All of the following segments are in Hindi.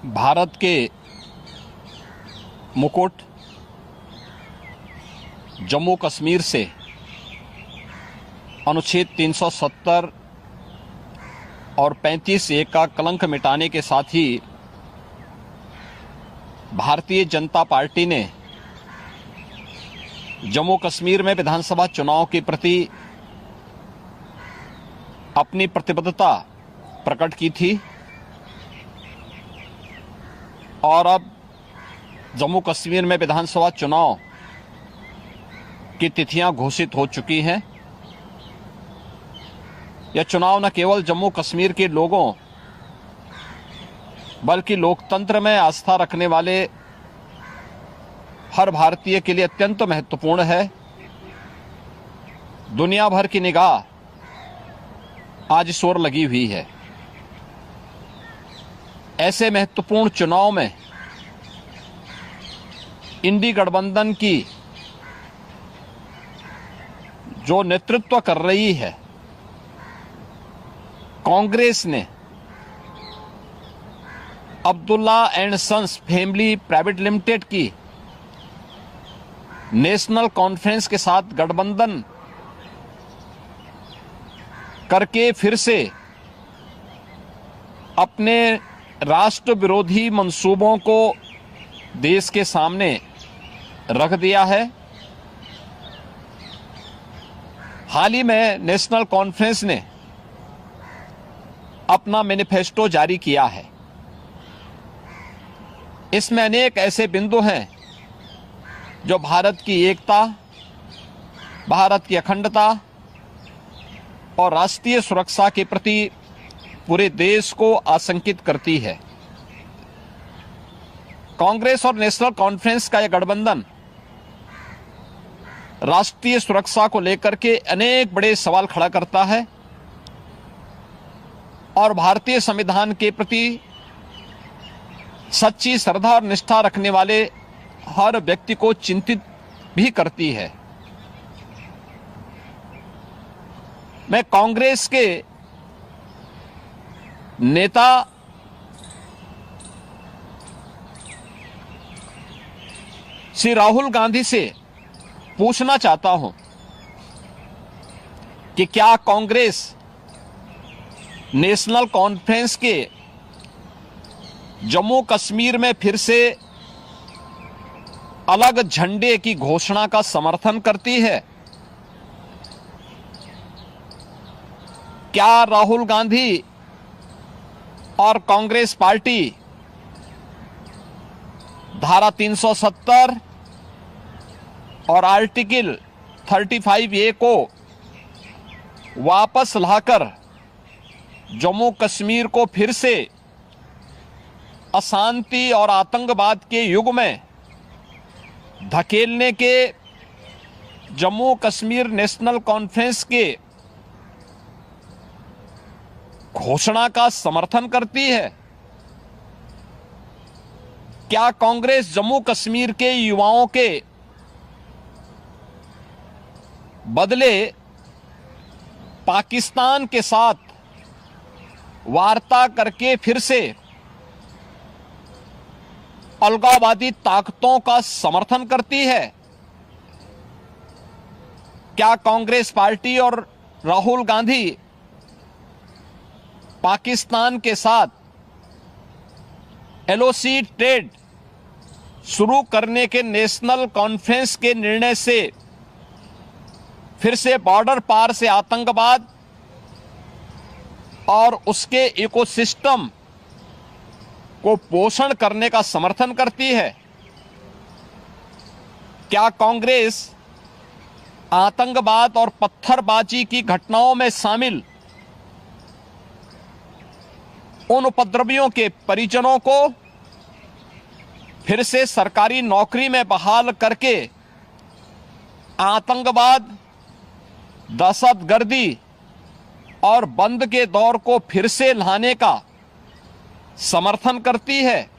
भारत के मुकुट जम्मू कश्मीर से अनुच्छेद 370 और 35(a) का कलंक मिटाने के साथ ही भारतीय जनता पार्टी ने जम्मू कश्मीर में विधानसभा चुनाव के प्रति अपनी प्रतिबद्धता प्रकट की थी और अब जम्मू कश्मीर में विधानसभा चुनाव की तिथियां घोषित हो चुकी हैं। यह चुनाव न केवल जम्मू कश्मीर के लोगों बल्कि लोकतंत्र में आस्था रखने वाले हर भारतीय के लिए अत्यंत महत्वपूर्ण है। दुनिया भर की निगाह आज इस ओर लगी हुई है। ऐसे महत्वपूर्ण चुनाव में इंडी गठबंधन की जो नेतृत्व कर रही है कांग्रेस ने Abdullah and sons family private limited की नेशनल कॉन्फ्रेंस के साथ गठबंधन करके फिर से अपने राष्ट्र विरोधी मंसूबों को देश के सामने रख दिया है। हाल ही में नेशनल कॉन्फ्रेंस ने अपना मैनिफेस्टो जारी किया है। इसमें अनेक ऐसे बिंदु हैं जो भारत की एकता, भारत की अखंडता और राष्ट्रीय सुरक्षा के प्रति पूरे देश को आशंकित करती है। कांग्रेस और नेशनल कॉन्फ्रेंस का यह गठबंधन राष्ट्रीय सुरक्षा को लेकर के अनेक बड़े सवाल खड़ा करता है और भारतीय संविधान के प्रति सच्ची श्रद्धा और निष्ठा रखने वाले हर व्यक्ति को चिंतित भी करती है। मैं कांग्रेस के नेता श्री राहुल गांधी से पूछना चाहता हूं कि क्या कांग्रेस नेशनल कॉन्फ्रेंस के जम्मू कश्मीर में फिर से अलग झंडे की घोषणा का समर्थन करती है? क्या राहुल गांधी और कांग्रेस पार्टी धारा 370 और आर्टिकल 35(a) को वापस लाकर जम्मू कश्मीर को फिर से अशांति और आतंकवाद के युग में धकेलने के जम्मू कश्मीर नेशनल कॉन्फ्रेंस के घोषणा का समर्थन करती है? क्या कांग्रेस जम्मू कश्मीर के युवाओं के बदले पाकिस्तान के साथ वार्ता करके फिर से अलगाववादी ताकतों का समर्थन करती है? क्या कांग्रेस पार्टी और राहुल गांधी पाकिस्तान के साथ एलओसी ट्रेड शुरू करने के नेशनल कॉन्फ्रेंस के निर्णय से फिर से बॉर्डर पार से आतंकवाद और उसके इकोसिस्टम को पोषण करने का समर्थन करती है? क्या कांग्रेस आतंकवाद और पत्थरबाजी की घटनाओं में शामिल उन उपद्रवियों के परिजनों को फिर से सरकारी नौकरी में बहाल करके आतंकवाद, दहशतगर्दी और बंद के दौर को फिर से लाने का समर्थन करती है?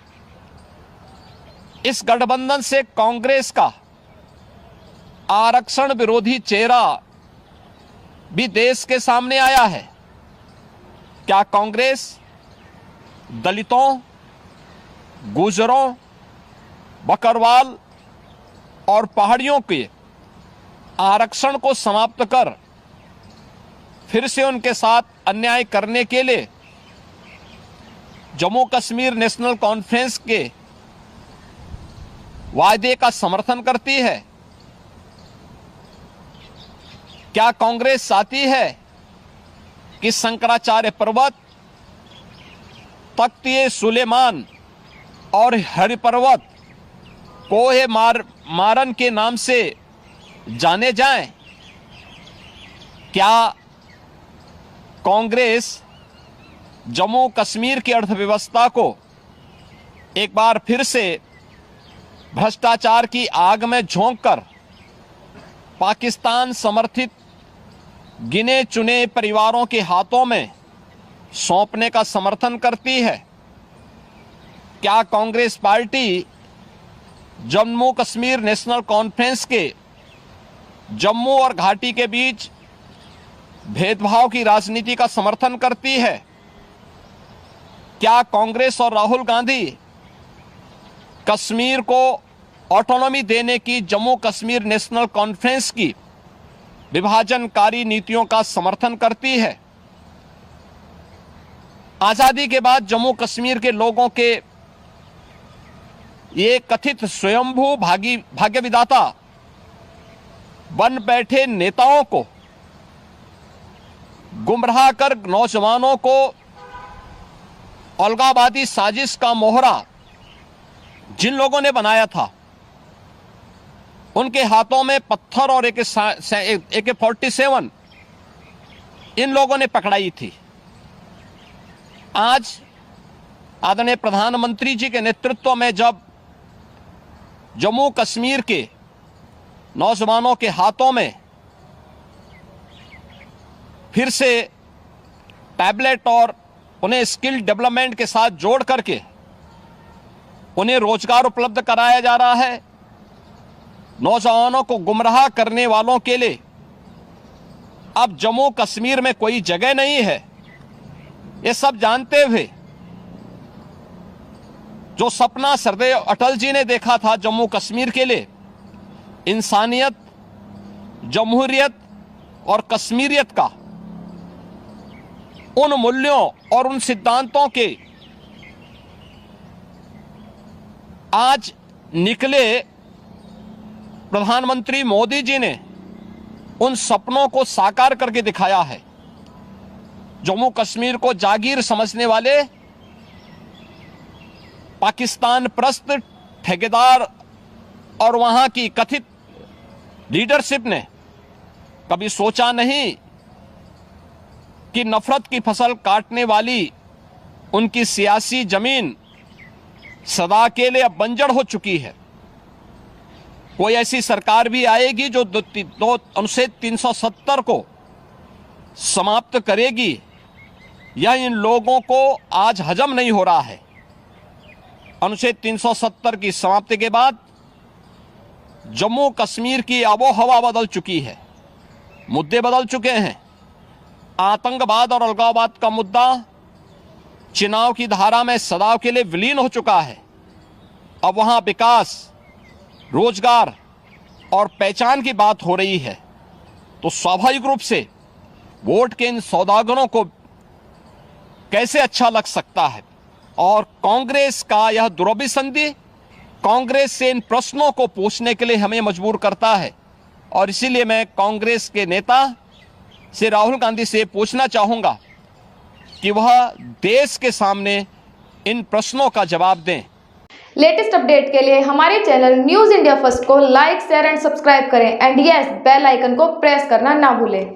इस गठबंधन से कांग्रेस का आरक्षण विरोधी चेहरा भी देश के सामने आया है। क्या कांग्रेस दलितों, गुर्जरों, बकरवाल और पहाड़ियों के आरक्षण को समाप्त कर फिर से उनके साथ अन्याय करने के लिए जम्मू कश्मीर नेशनल कॉन्फ्रेंस के वायदे का समर्थन करती है? क्या कांग्रेस चाहती है कि शंकराचार्य पर्वत, तख्त सुलेमान और हरि पर्वत कोहे मारन के नाम से जाने जाएं? क्या कांग्रेस जम्मू कश्मीर की अर्थव्यवस्था को एक बार फिर से भ्रष्टाचार की आग में झोंककर पाकिस्तान समर्थित गिने चुने परिवारों के हाथों में सौंपने का समर्थन करती है? क्या कांग्रेस पार्टी जम्मू कश्मीर नेशनल कॉन्फ्रेंस के जम्मू और घाटी के बीच भेदभाव की राजनीति का समर्थन करती है? क्या कांग्रेस और राहुल गांधी कश्मीर को ऑटोनॉमी देने की जम्मू कश्मीर नेशनल कॉन्फ्रेंस की विभाजनकारी नीतियों का समर्थन करती है? आजादी के बाद जम्मू कश्मीर के लोगों के ये कथित स्वयंभू भाग्य विधाता बन बैठे नेताओं को गुमराह कर नौजवानों को अलगाववादी साजिश का मोहरा जिन लोगों ने बनाया था, उनके हाथों में पत्थर और AK-47 इन लोगों ने पकड़ाई थी। आज आदरणीय प्रधानमंत्री जी के नेतृत्व में जब जम्मू कश्मीर के नौजवानों के हाथों में फिर से टैबलेट और उन्हें स्किल डेवलपमेंट के साथ जोड़ करके उन्हें रोजगार उपलब्ध कराया जा रहा है, नौजवानों को गुमराह करने वालों के लिए अब जम्मू कश्मीर में कोई जगह नहीं है, ये सब जानते हुए जो सपना सरदेव अटल जी ने देखा था जम्मू कश्मीर के लिए, इंसानियत, जमहूरियत और कश्मीरियत का, उन मूल्यों और उन सिद्धांतों के आज निकले प्रधानमंत्री मोदी जी ने उन सपनों को साकार करके दिखाया है। जम्मू कश्मीर को जागीर समझने वाले पाकिस्तान परस्त ठेकेदार और वहां की कथित लीडरशिप ने कभी सोचा नहीं कि नफरत की फसल काटने वाली उनकी सियासी जमीन सदा के लिए अब बंजर हो चुकी है। कोई ऐसी सरकार भी आएगी जो अनुच्छेद 370 को समाप्त करेगी, यह इन लोगों को आज हजम नहीं हो रहा है। अनुच्छेद 370 की समाप्ति के बाद जम्मू कश्मीर की आबो हवा बदल चुकी है, मुद्दे बदल चुके हैं। आतंकवाद और अलगाववाद का मुद्दा चुनाव की धारा में सदा के लिए विलीन हो चुका है। अब वहां विकास, रोजगार और पहचान की बात हो रही है, तो स्वाभाविक रूप से वोट के इन सौदागरों को कैसे अच्छा लग सकता है। और कांग्रेस का यह दुरभिसंधि कांग्रेस से इन प्रश्नों को पूछने के लिए हमें मजबूर करता है। और इसीलिए मैं कांग्रेस के नेता से राहुल गांधी से पूछना चाहूंगा कि वह देश के सामने इन प्रश्नों का जवाब दें। लेटेस्ट अपडेट के लिए हमारे चैनल न्यूज़ इंडिया फर्स्ट को लाइक, शेयर एंड सब्सक्राइब करें एंड यस, बेल आइकन को प्रेस करना ना भूलें।